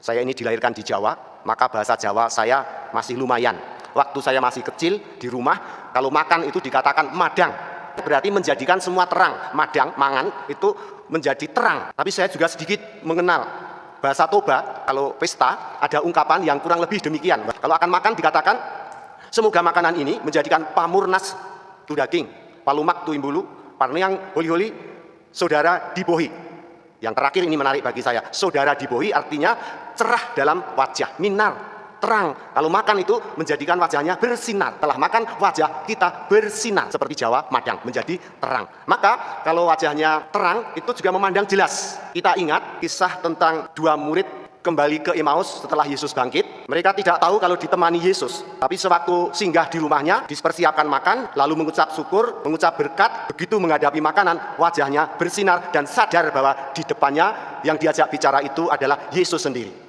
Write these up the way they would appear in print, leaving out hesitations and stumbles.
Saya ini dilahirkan di Jawa, maka bahasa Jawa saya masih lumayan. Waktu saya masih kecil di rumah, kalau makan itu dikatakan madang. Berarti menjadikan semua terang. Madang, mangan itu menjadi terang. Tapi saya juga sedikit mengenal bahasa Toba. Kalau pesta ada ungkapan yang kurang lebih demikian. Kalau akan makan dikatakan, semoga makanan ini menjadikan pamurnas tu daging, palumak tu imbulu, parniang holi-holi, saudara dibohi. Yang terakhir ini menarik bagi saya. Saudara dibohi artinya cerah dalam wajah, minar, terang. Kalau makan itu menjadikan wajahnya bersinar. Setelah makan wajah kita bersinar. Seperti Jawa, madang, menjadi terang. Maka kalau wajahnya terang itu juga memandang jelas. Kita ingat kisah tentang dua murid kembali ke Emmaus setelah Yesus bangkit. Mereka tidak tahu kalau ditemani Yesus. Tapi sewaktu singgah di rumahnya, dipersiapkan makan, lalu mengucap syukur, mengucap berkat. Begitu menghadapi makanan, wajahnya bersinar dan sadar bahwa di depannya yang diajak bicara itu adalah Yesus sendiri.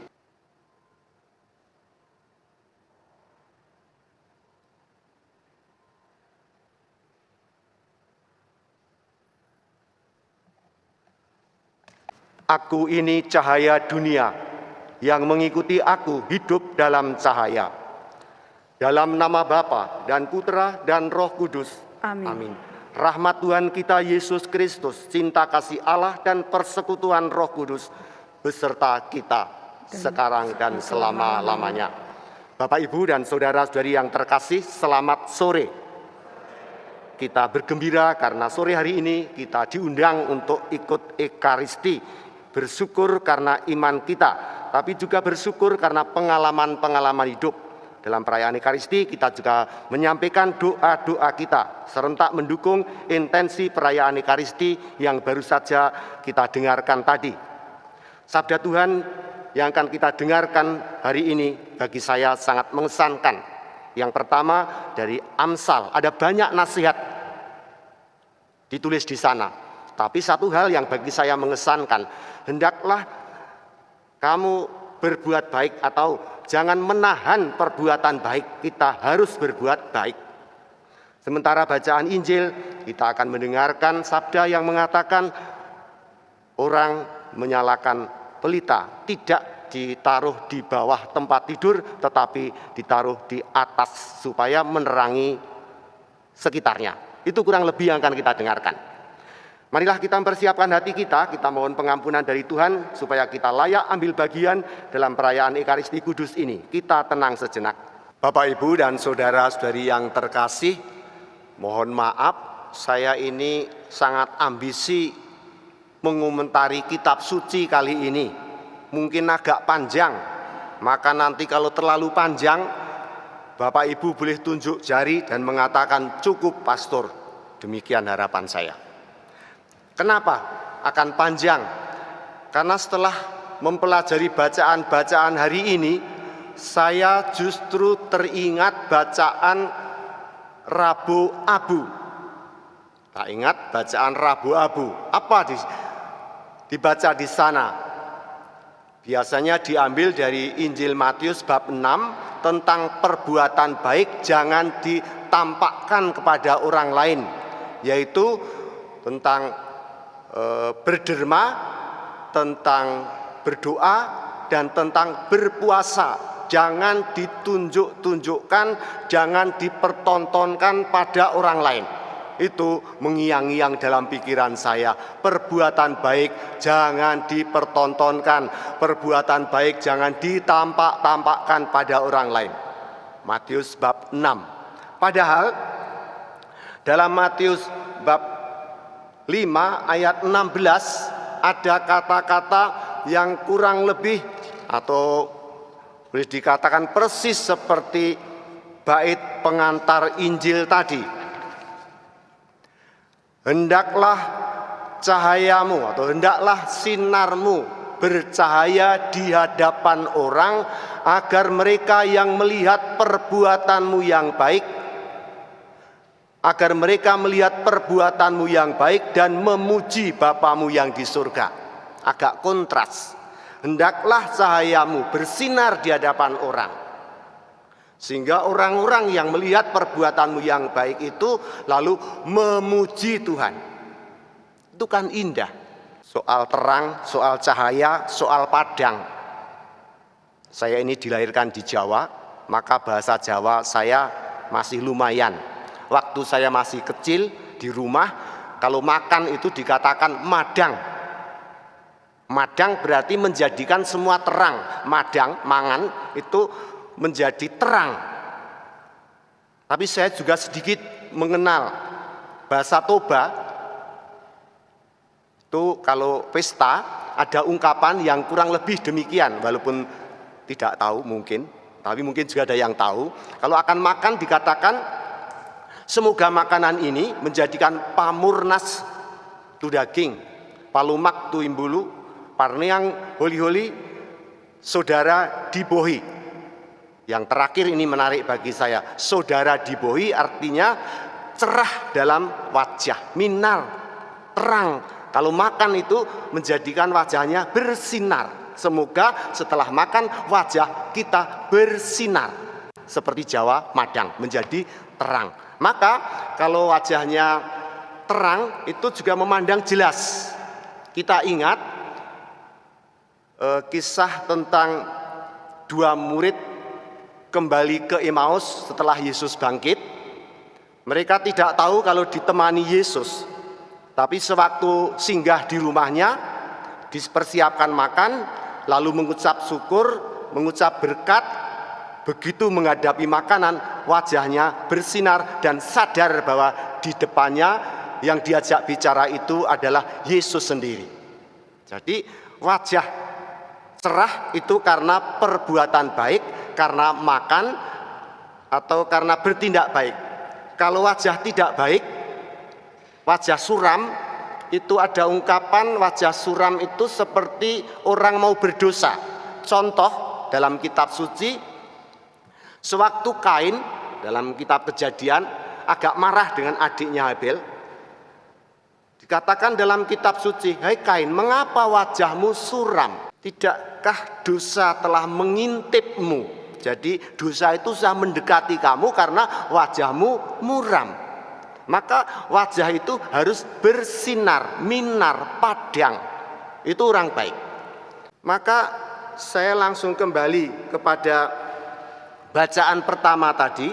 Aku ini cahaya dunia. Yang mengikuti aku hidup dalam cahaya. Dalam nama Bapa dan Putra dan Roh Kudus. Amin. Amin. Rahmat Tuhan kita Yesus Kristus, cinta kasih Allah dan persekutuan Roh Kudus beserta kita sekarang dan selama-lamanya. Bapak, Ibu, dan saudara-saudari yang terkasih, selamat sore. Kita bergembira karena sore hari ini kita diundang untuk ikut Ekaristi. Bersyukur karena iman kita, tapi juga bersyukur karena pengalaman-pengalaman hidup. Dalam perayaan Ekaristi kita juga menyampaikan doa-doa kita, serentak mendukung intensi perayaan Ekaristi yang baru saja kita dengarkan tadi. Sabda Tuhan yang akan kita dengarkan hari ini bagi saya sangat mengesankan. Yang pertama dari Amsal, ada banyak nasihat ditulis di sana. Tapi satu hal yang bagi saya mengesankan, hendaklah kamu berbuat baik atau jangan menahan perbuatan baik, kita harus berbuat baik. Sementara bacaan Injil, kita akan mendengarkan sabda yang mengatakan orang menyalakan pelita tidak ditaruh di bawah tempat tidur, tetapi ditaruh di atas supaya menerangi sekitarnya. Itu kurang lebih yang akan kita dengarkan. Marilah kita mempersiapkan hati kita mohon pengampunan dari Tuhan supaya kita layak ambil bagian dalam perayaan Ekaristi Kudus ini. Kita tenang sejenak. Bapak, Ibu, dan saudara-saudari yang terkasih, mohon maaf, saya ini sangat ambisi mengomentari kitab suci kali ini. Mungkin agak panjang, maka nanti kalau terlalu panjang, Bapak Ibu boleh tunjuk jari dan mengatakan cukup pastor. Demikian harapan saya. Kenapa akan panjang? Karena setelah mempelajari bacaan-bacaan hari ini, saya justru teringat bacaan Rabu Abu. Tak ingat bacaan Rabu Abu. Apa dibaca di sana? Biasanya diambil dari Injil Matius bab 6 tentang perbuatan baik jangan ditampakkan kepada orang lain, yaitu tentang berderma, tentang berdoa, dan tentang berpuasa. Jangan ditunjuk-tunjukkan, jangan dipertontonkan pada orang lain. Itu mengiang-iang dalam pikiran saya. Perbuatan baik jangan dipertontonkan, perbuatan baik jangan ditampak-tampakkan pada orang lain. Matius bab 6. Padahal dalam Matius bab 5 ayat 16 ada kata-kata yang kurang lebih atau boleh dikatakan persis seperti bait pengantar Injil tadi. Hendaklah cahayamu atau hendaklah sinarmu bercahaya di hadapan orang agar mereka yang melihat perbuatanmu yang baik, agar mereka melihat perbuatanmu yang baik dan memuji Bapamu yang di surga. Agak kontras. Hendaklah cahayamu bersinar di hadapan orang, sehingga orang-orang yang melihat perbuatanmu yang baik itu lalu memuji Tuhan. Itu kan indah. Soal terang, soal cahaya, soal padang. Saya ini dilahirkan di Jawa, maka bahasa Jawa saya masih lumayan. Waktu saya masih kecil di rumah, kalau makan itu dikatakan madang. Madang berarti menjadikan semua terang. Madang, mangan itu menjadi terang. Tapi saya juga sedikit mengenal bahasa Toba. Itu kalau pesta ada ungkapan yang kurang lebih demikian, walaupun tidak tahu mungkin, tapi mungkin juga ada yang tahu. Kalau akan makan dikatakan, semoga makanan ini menjadikan pamurnas tu daging, palumak tu imbulu, parneang holi-holi, saudara dibohi. Yang terakhir ini menarik bagi saya. Saudara dibohi artinya cerah dalam wajah, minar, terang. Kalau makan itu menjadikan wajahnya bersinar. Semoga setelah makan wajah kita bersinar. Seperti Jawa madang, menjadi terang. Maka kalau wajahnya terang itu juga memandang jelas. Kita ingat kisah tentang dua murid kembali ke Emmaus setelah Yesus bangkit. Mereka tidak tahu kalau ditemani Yesus. Tapi sewaktu singgah di rumahnya, dipersiapkan makan, lalu mengucap syukur, mengucap berkat, begitu menghadapi makanan, wajahnya bersinar dan sadar bahwa di depannya yang diajak bicara itu adalah Yesus sendiri. Jadi wajah cerah itu karena perbuatan baik, karena makan, atau karena bertindak baik. Kalau wajah tidak baik, wajah suram, itu ada ungkapan wajah suram itu seperti orang mau berdosa. Contoh dalam kitab suci, sewaktu Kain dalam kitab Kejadian agak marah dengan adiknya Habel, dikatakan dalam kitab suci, "Hai Kain, mengapa wajahmu suram? Tidakkah dosa telah mengintipmu?" Jadi dosa itu sudah mendekati kamu karena wajahmu muram. Maka wajah itu harus bersinar, minar, padang. Itu orang baik. Maka saya langsung kembali kepada bacaan pertama tadi.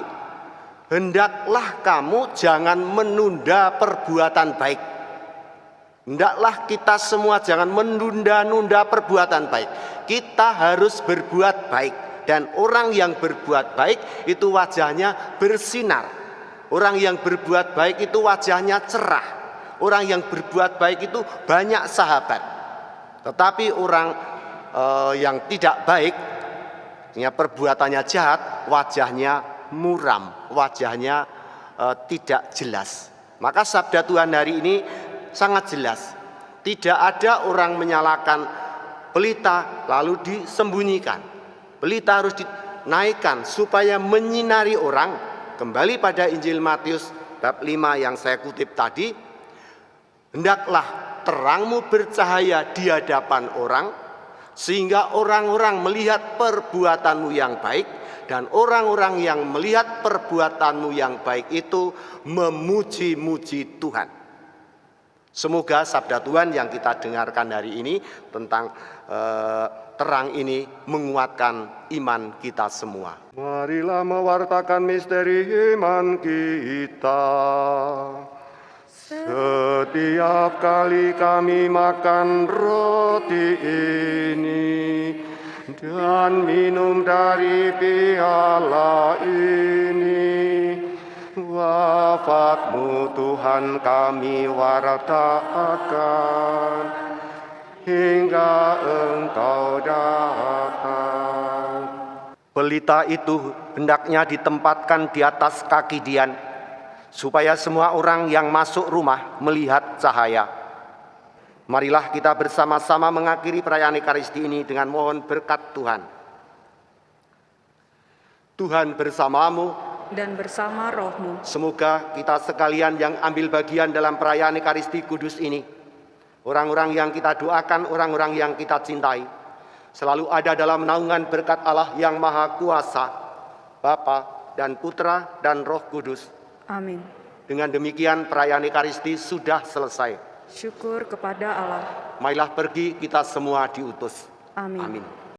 Hendaklah kamu jangan menunda perbuatan baik. Hendaklah kita semua jangan menunda-nunda perbuatan baik. Kita harus berbuat baik. Dan orang yang berbuat baik itu wajahnya bersinar. Orang yang berbuat baik itu wajahnya cerah. Orang yang berbuat baik itu banyak sahabat. Tetapi orang yang tidak baik, perbuatannya jahat, wajahnya muram, wajahnya tidak jelas. Maka sabda Tuhan hari ini sangat jelas. Tidak ada orang menyalakan pelita lalu disembunyikan. Pelita harus dinaikkan supaya menyinari orang. Kembali pada Injil Matius bab 5 yang saya kutip tadi, hendaklah terangmu bercahaya di hadapan orang, sehingga orang-orang melihat perbuatanmu yang baik, dan orang-orang yang melihat perbuatanmu yang baik itu memuji-muji Tuhan. Semoga sabda Tuhan yang kita dengarkan hari ini tentang terang ini menguatkan iman kita semua. Marilah mewartakan misteri iman kita. Setiap kali kami makan roti ini dan minum dari piala ini, wafat-Mu Tuhan kami wartakan hingga Engkau datang. Pelita itu hendaknya ditempatkan di atas kaki Dian, supaya semua orang yang masuk rumah melihat cahaya. Marilah kita bersama-sama mengakhiri perayaan Ekaristi ini dengan mohon berkat Tuhan. Tuhan bersamamu dan bersama rohmu. Semoga kita sekalian yang ambil bagian dalam perayaan Ekaristi Kudus ini, orang-orang yang kita doakan, orang-orang yang kita cintai, selalu ada dalam naungan berkat Allah yang Maha Kuasa, Bapa dan Putra dan Roh Kudus. Amin. Dengan demikian perayaan Ekaristi sudah selesai. Syukur kepada Allah. Marilah pergi, kita semua diutus. Amin. Amin.